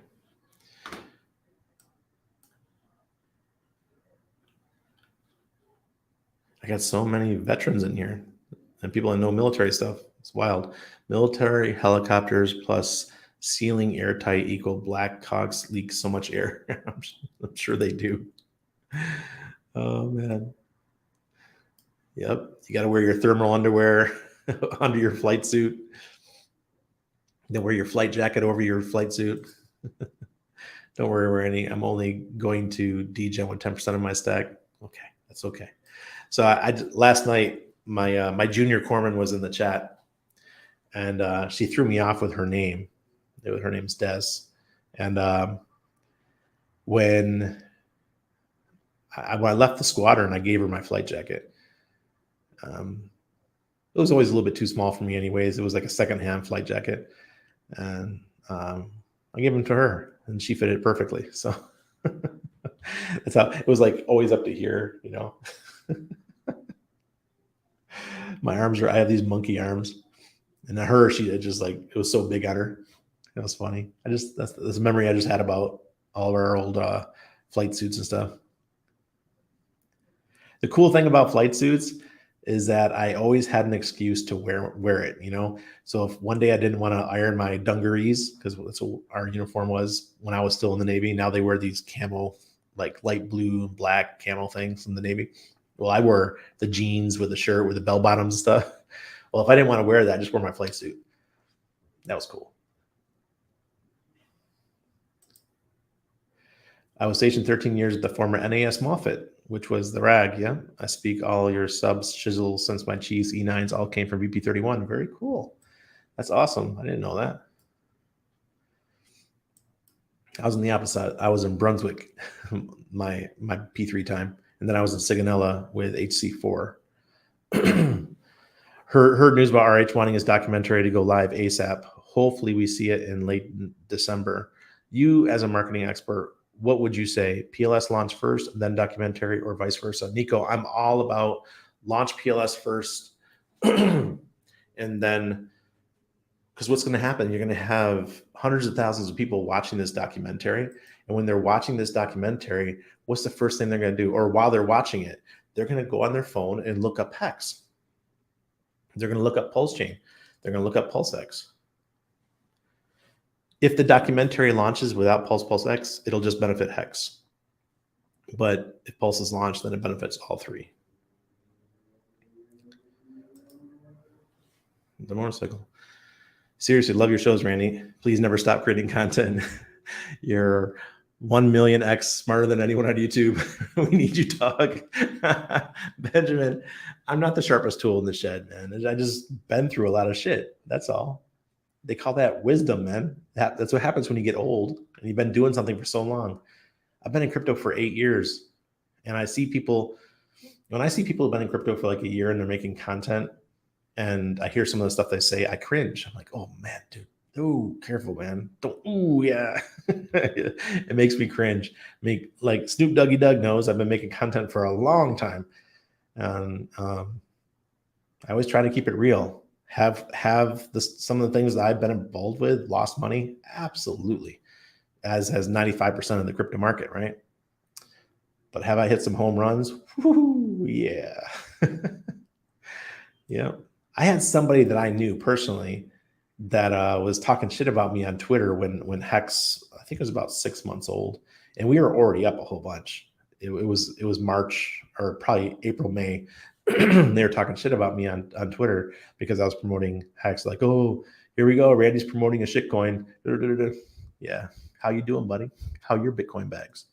I got so many veterans in here and people that know military stuff. It's wild. Military helicopters plus ceiling airtight equal Black Hawks leak so much air. I'm sure they do. Oh man. Yep. You got to wear your thermal underwear under your flight suit. Then wear your flight jacket over your flight suit. Don't worry, wear any. I'm only going to degen with 10% of my stack. Okay, that's okay. So last night my junior corpsman was in the chat, and she threw me off with her name. Her name's Des, and when I left the squadron, I gave her my flight jacket. It was always a little bit too small for me, anyways. It was like a secondhand flight jacket, and I gave them to her, and she fitted it perfectly. So that's how it was. Like always up to here, you know. My arms are. I have these monkey arms, and her, she just like it was so big on her. It was funny. That's a memory I just had about all of our old flight suits and stuff. The cool thing about flight suits is that I always had an excuse to wear it, you know? So if one day I didn't want to iron my dungarees, because that's what our uniform was when I was still in the Navy. Now they wear these camo, like light blue and black camo things in the Navy. Well, I wore the jeans with the shirt with the bell bottoms and stuff. Well, if I didn't want to wear that, I just wore my flight suit. That was cool. I was stationed 13 years at the former NAS Moffett, which was the RAG. Yeah, I speak all your subs, shizzles, since my cheese E9s all came from BP31. Very cool. That's awesome. I didn't know that. I was in the opposite. I was in Brunswick, my P3 time, and then I was in Sigonella with HC4. Heard news about RH wanting his documentary to go live ASAP. Hopefully, we see it in late December. You, as a marketing expert, what would you say? PLS launch first, then documentary, or vice versa? Nico, I'm all about launch PLS first, and then, because what's going to happen? You're going to have hundreds of thousands of people watching this documentary, and when they're watching this documentary, what's the first thing they're going to do? Or while they're watching it, they're going to go on their phone and look up Hex. They're going to look up Pulse Chain. They're going to look up PulseX. If the documentary launches without PulseX, it'll just benefit Hex. But if Pulse is launched, then it benefits all three. The motorcycle. Seriously, love your shows, Randy. Please never stop creating content. You're 1 million X smarter than anyone on YouTube. We need you, dog. Benjamin, I'm not the sharpest tool in the shed, man. I just been through a lot of shit. That's all. They call that wisdom, man. That's what happens when you get old and you've been doing something for so long. I've been in crypto for 8 years, and I see people, when I see people who've been in crypto for like a year and they're making content, and I hear some of the stuff they say, I cringe. I'm like, oh man, dude. Oh, careful, man. Don't, oh, yeah. It makes me cringe. Like Snoop Doggy Doug knows I've been making content for a long time. And I always try to keep it real. Have some of the things that I've been involved with lost money? Absolutely. As has 95% of the crypto market, right? But have I hit some home runs? Woo, yeah. Yeah. I had somebody that I knew personally that was talking shit about me on Twitter when Hex, I think it was about 6 months old, and we were already up a whole bunch. It was March or probably April, May. They were talking shit about me on Twitter because I was promoting Hex. Like, oh, here we go. Randy's promoting a shitcoin. Yeah. How you doing, buddy? How your Bitcoin bags?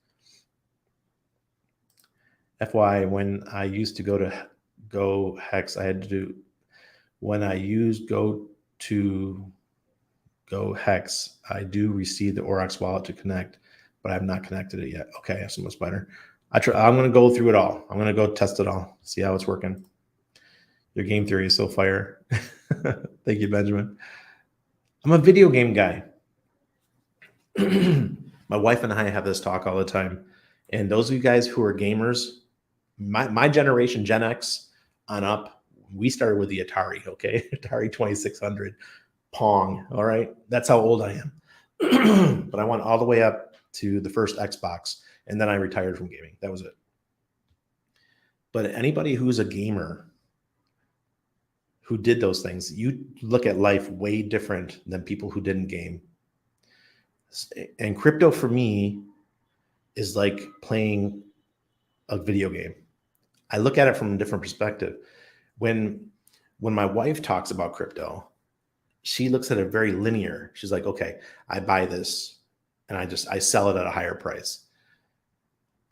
FY, when I used to go Hex, I had to do, when I used go Hex, I do receive the Aurochs wallet to connect, but I've not connected it yet. Okay, so much better. I'm going to go through it all. I'm going to go test it all, see how it's working. Your game theory is so fire. Thank you, Benjamin. I'm a video game guy. My wife and I have this talk all the time. And those of you guys who are gamers, my generation, Gen X on up, we started with the Atari, okay? Atari 2600, Pong, all right? That's how old I am. But I went all the way up to the first Xbox, and then I retired from gaming. That was it. But anybody who's a gamer who did those things. You look at life way different than people who didn't game. And crypto for me is like playing a video game. I look at it from a different perspective. When my wife talks about crypto, she looks at it very linear. She's like, okay, I buy this and I sell it at a higher price.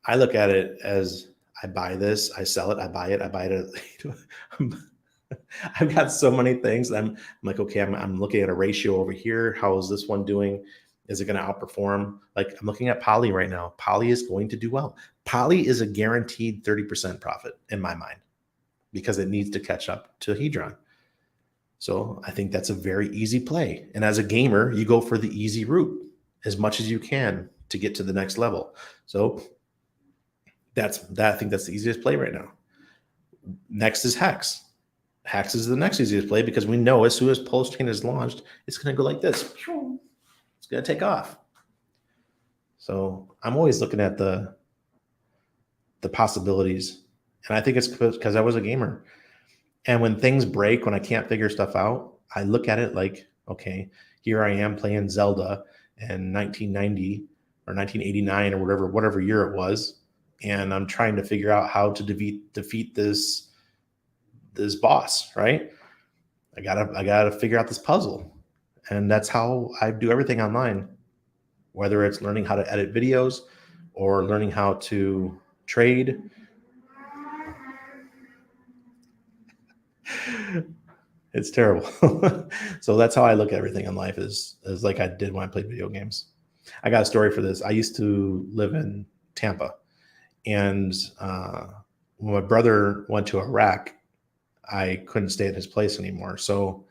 I look at it as I buy this, I sell it, I buy it. I've got so many things. I'm like, okay, I'm looking at a ratio over here. How is this one doing? Is it going to outperform? Like I'm looking at Poly right now. Poly is going to do well. Poly is a guaranteed 30% profit in my mind because it needs to catch up to Hedron. So I think that's a very easy play. And as a gamer, you go for the easy route as much as you can to get to the next level. So I think that's the easiest play right now. Next is Hex. Hex is the next easiest play because we know as soon as Pulse Chain is launched, it's going to go like this. It's going to take off. So I'm always looking at the possibilities. And I think it's because I was a gamer. And when things break, when I can't figure stuff out, I look at it like, okay, here I am playing Zelda in 1990 or 1989 or whatever year it was. And I'm trying to figure out how to defeat this boss, right? I gotta figure out this puzzle. And that's how I do everything online, whether it's learning how to edit videos or learning how to trade. It's terrible. So that's how I look at everything in life is like I did when I played video games. I got a story for this. I used to live in Tampa, and when my brother went to Iraq, I couldn't stay at his place anymore. So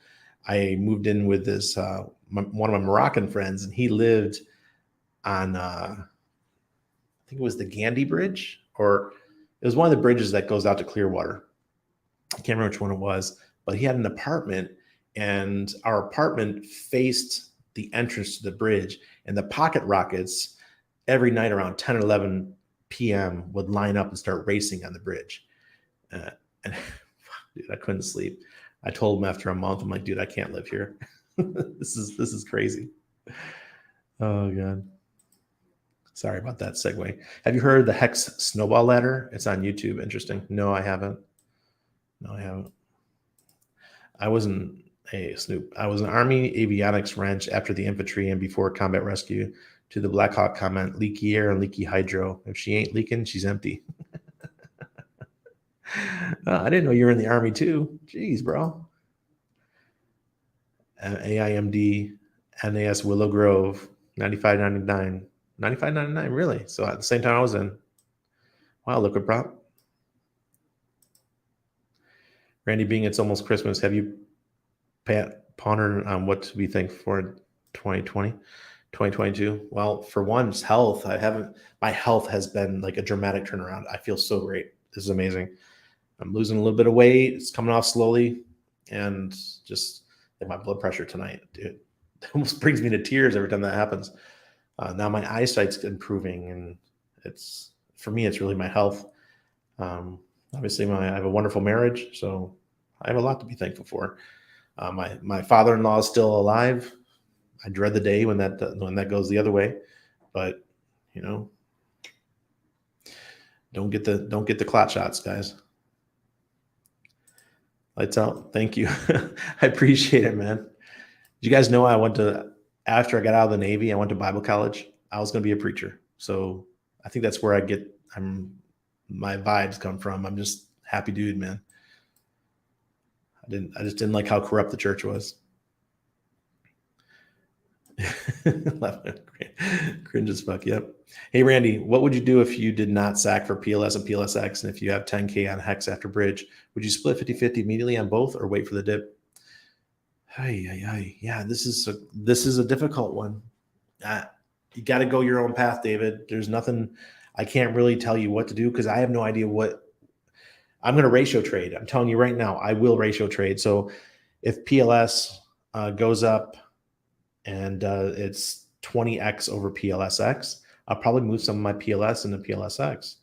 I moved in with this one of my Moroccan friends, and he lived on I think it was the Gandhi Bridge, or it was one of the bridges that goes out to Clearwater. I can't remember which one it was, but he had an apartment, and our apartment faced the entrance to the bridge, and the pocket rockets every night around 10 or 11 p.m. would line up and start racing on the bridge. And dude, I couldn't sleep. I told him after a month, I'm like, dude, I can't live here. This is crazy. Oh God. Sorry about that segue. Have you heard the Hex snowball ladder? It's on YouTube. Interesting. No, I haven't. I wasn't a Snoop. I was an Army avionics wrench after the infantry and before combat rescue. To the Black Hawk comment, leaky air and leaky hydro. If she ain't leaking, she's empty. I didn't know you were in the Army too. Jeez, bro. AIMD, NAS Willow Grove, 95.99. 95.99, really? So at the same time I was in. Wow, liquid prop. Randy, being it's almost Christmas, have you pondered on what to be thankful for in 2020, 2022? Well, for one, health. My health has been like a dramatic turnaround. I feel so great. This is amazing. I'm losing a little bit of weight. It's coming off slowly. And just like my blood pressure tonight, dude, it almost brings me to tears every time that happens. Now my eyesight's improving, and for me, it's really my health. Obviously, I have a wonderful marriage, so I have a lot to be thankful for. My father-in-law is still alive. I dread the day when that goes the other way, but don't get the clot shots, guys. Lights out. Thank you. I appreciate it, man. Did you guys know after I got out of the Navy, I went to Bible college. I was going to be a preacher. So I think that's where my vibes come from. I'm just happy dude, man. I just didn't like how corrupt the church was. Cringe as fuck. Yep. Hey, Randy, what would you do if you did not sack for PLS and PLSX? And if you have 10K on Hex after bridge, would you split 50-50 immediately on both or wait for the dip? Yeah, this is a difficult one. You got to go your own path, David. There's nothing, I can't really tell you what to do because I have no idea I'm going to ratio trade. I'm telling you right now, I will ratio trade. So if PLS goes up and it's 20x over PLSX, I'll probably move some of my PLS into PLSX.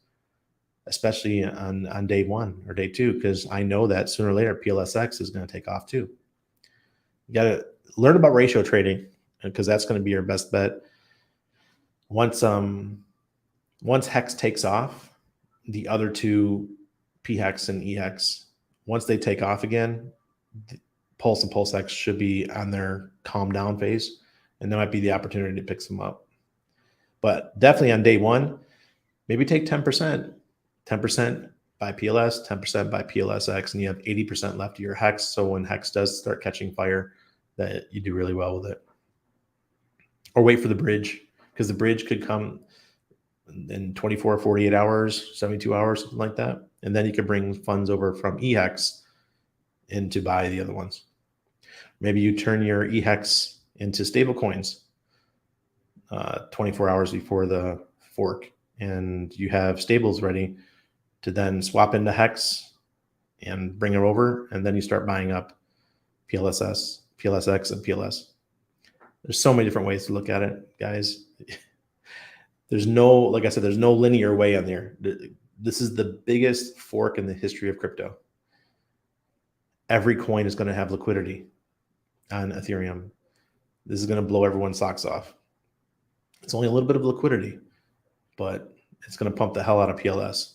especially on day one or day two, because I know that sooner or later PLSX is going to take off too. You got to learn about ratio trading, because that's going to be your best bet. Once Hex takes off, the other two, PHEX and EHEX, once they take off again, Pulse and PulseX should be on their calm down phase, and that might be the opportunity to pick some up. But definitely on day one, maybe take 10%, 10% by PLS, 10% by PLSX, and you have 80% left of your Hex. So when Hex does start catching fire, that you do really well with it. Or wait for the bridge, because the bridge could come in 24, 48 hours, 72 hours, something like that. And then you could bring funds over from EHEX in to buy the other ones. Maybe you turn your EHEX into stable coins 24 hours before the fork, and you have stables ready to then swap into Hex and bring it over, and then you start buying up PLSS, PLSX, and PLS. There's so many different ways to look at it, guys. There's no, like I said, there's no linear way on there. This is the biggest fork in the history of crypto. Every coin is going to have liquidity on Ethereum. This is going to blow everyone's socks off. It's only a little bit of liquidity, but it's going to pump the hell out of PLS.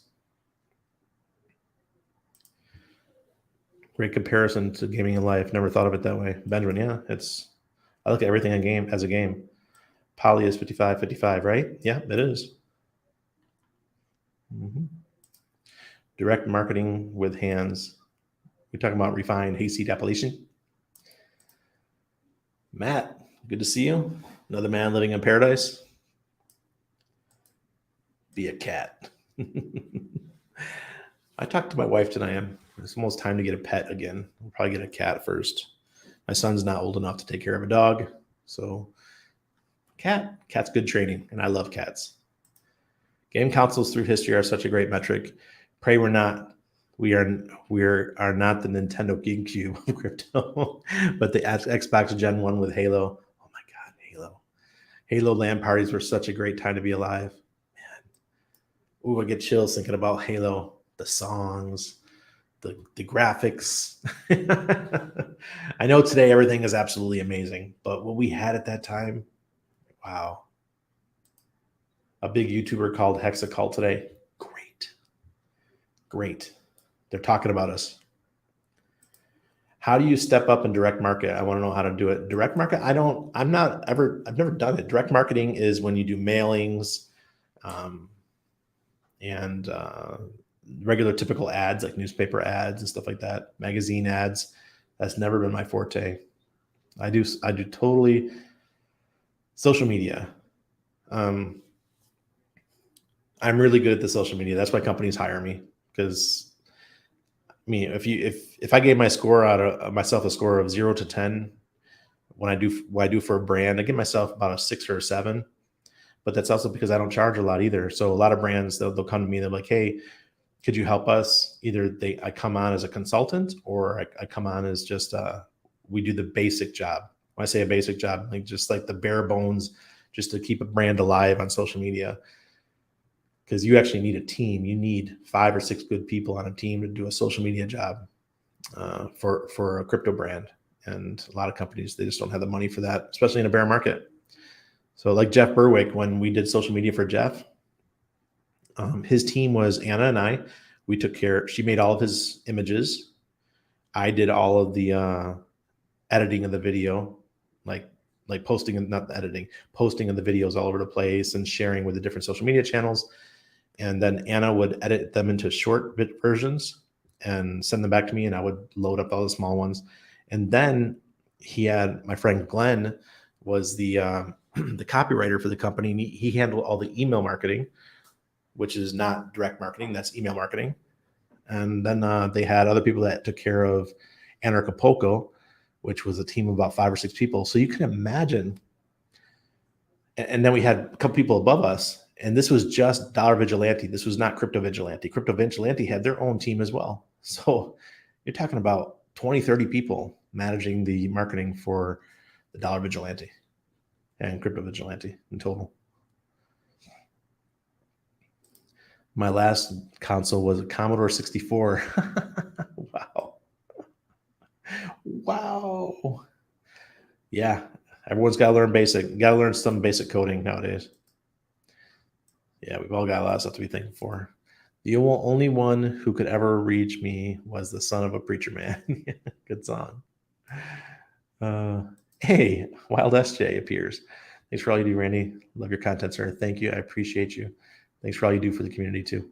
Great comparison to gaming in life. Never thought of it that way. Benjamin, yeah, I look at everything in game as a game. Poly is 55-55, right? Yeah, it is. Mm-hmm. Direct marketing with hands. We're talking about refined hayseed appellation. Matt, good to see you. Another man living in paradise. Be a cat. I talked to my wife tonight. It's almost time to get a pet again. We'll probably get a cat first. My son's not old enough to take care of a dog, so cat's good training, and I love cats. Game consoles through history are such a great metric. Pray we are not the Nintendo GameCube of crypto, but the Xbox Gen 1 with Halo. Oh my God, Halo LAN parties were such a great time to be alive. Man, ooh, I get chills thinking about Halo, the songs, the graphics. I know today everything is absolutely amazing, but what we had at that time, wow. A big YouTuber called Hexacult today. Great. They're talking about us. How do you step up in direct market? I want to know how to do it. Direct market, I've never done it. Direct marketing is when you do mailings and regular typical ads, like newspaper ads and stuff like that, magazine ads. That's never been my forte. I do totally social media. I'm really good at the social media. That's why companies hire me, because I mean, if I gave myself a score of 0 to 10, when I do what I do for a brand, I give myself about a 6 or a 7. But that's also because I don't charge a lot either. So a lot of brands, they'll come to me, they're like, hey, could you help us? Either I come on as a consultant, or I come on as just we do the basic job. When I say a basic job, like just like the bare bones, just to keep a brand alive on social media. Because you actually need a team. You need 5 or 6 good people on a team to do a social media job for a crypto brand. And a lot of companies, they just don't have the money for that, especially in a bear market. So like Jeff Berwick, when we did social media for Jeff, his team was Anna and I. We took care. She made all of his images. I did all of the editing of the video, like posting and not the editing, posting of the videos all over the place and sharing with the different social media channels. And then Anna would edit them into short bit versions and send them back to me, and I would load up all the small ones. And then he had my friend Glenn was the copywriter for the company, and he handled all the email marketing, which is not direct marketing, that's email marketing. And then they had other people that took care of Anarchapulco, which was a team of about 5 or 6 people. So you can imagine. And then we had a couple people above us, and this was just Dollar Vigilante. This was not Crypto Vigilante. Crypto Vigilante had their own team as well. So you're talking about 20, 30 people managing the marketing for the Dollar Vigilante and Crypto Vigilante in total. My last console was a Commodore 64. Wow. Wow. Yeah. Everyone's got to learn basic. Got to learn some basic coding nowadays. Yeah, we've all got a lot of stuff to be thankful for. The only one who could ever reach me was the son of a preacher man. Good song. Hey, Wild SJ appears. Thanks for all you do, Randy. Love your content, sir. Thank you. I appreciate you. Thanks for all you do for the community, too.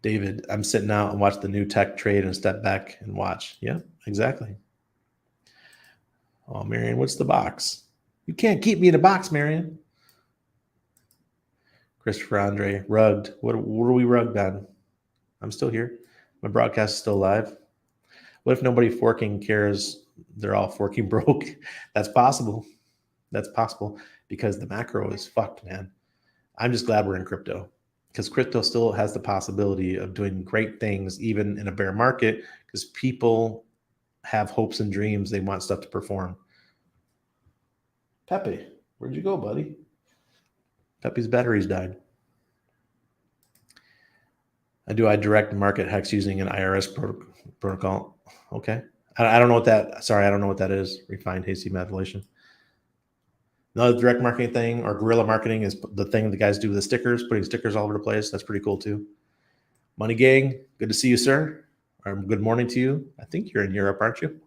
David, I'm sitting out and watch the new tech trade and step back and watch. Yeah, exactly. Oh, Marion, what's the box? You can't keep me in a box, Marion. Christopher Andre, rugged. What are we rugged on? I'm still here. My broadcast is still live. What if nobody forking cares? They're all forking broke. That's possible. That's possible because the macro is fucked, man. I'm just glad we're in crypto because crypto still has the possibility of doing great things even in a bear market because people have hopes and dreams. They want stuff to perform. Pepe, where'd you go, buddy? Pepe's batteries died. I direct market hex using an IRS protocol. Okay. I don't know what that, sorry, I don't know what that is. Refined hasty methylation. Another direct marketing thing or guerrilla marketing is the thing the guys do with the stickers, putting stickers all over the place. That's pretty cool too. Money Gang, good to see you, sir. Or good morning to you. I think you're in Europe, aren't you?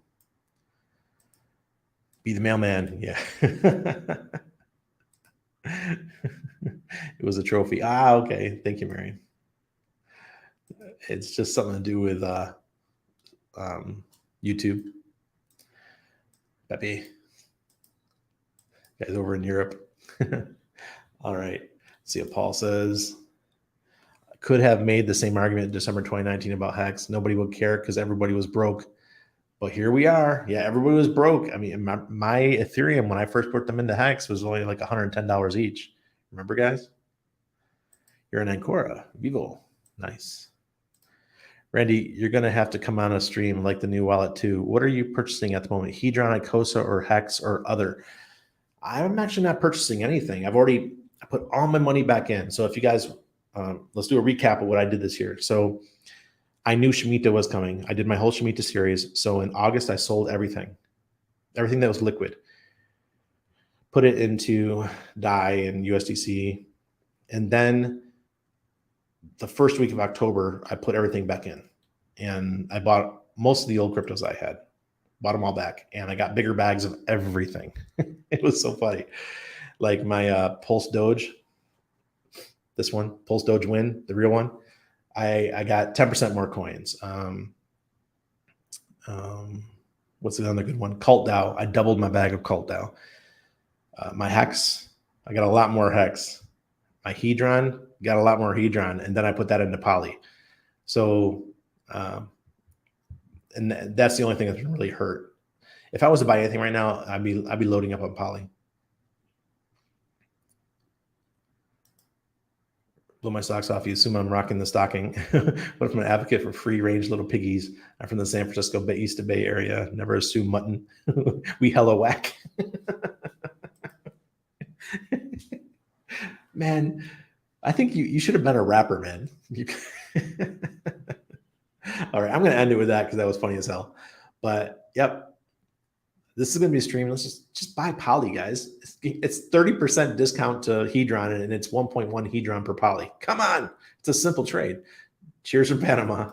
Be the mailman. Yeah. It was a trophy. Okay. Thank you, Marion. It's just something to do with YouTube. Pepe. Guys over in Europe. All right. Let's see what Paul says. I could have made the same argument in December 2019 about Hex. Nobody would care because everybody was broke. But here we are. Yeah, everybody was broke. I mean, my Ethereum, when I first put them into Hex, was only like $110 each. Remember, guys? You're in Ancora. Vivo. Nice. Randy, you're going to have to come on a stream like the new wallet too. What are you purchasing at the moment? Hedron, Icosa, or Hex, or other? I'm actually not purchasing anything. I put all my money back in. So if you guys, let's do a recap of what I did this year. So I knew Shemitah was coming. I did my whole Shemitah series. So in August, I sold everything that was liquid, put it into DAI and USDC. And then the first week of October, I put everything back in and I bought most of the old cryptos I had, bought them all back. And I got bigger bags of everything. It was so funny. Like my Pulse Doge, this one, Pulse Doge Win, the real one. I got 10% more coins. What's the other good one? Cult DAO. I doubled my bag of Cult DAO. My Hex, I got a lot more Hex. My Hedron, got a lot more Hedron, and then I put that into Poly. So, and that's the only thing that's really hurt. If I was to buy anything right now, I'd be loading up on Poly. Blow my socks off. You assume I'm rocking the stocking. What if I'm an advocate for free range little piggies? I'm from the San Francisco East Bay area. Never assume mutton. We hella whack. Man, I think you should have been a rapper, man. All right, I'm going to end it with that because that was funny as hell. But yep, this is going to be a stream. Let's just buy Poly, guys. It's 30% discount to Hedron, and it's 1.1 Hedron per Poly. Come on, it's a simple trade. Cheers from Panama.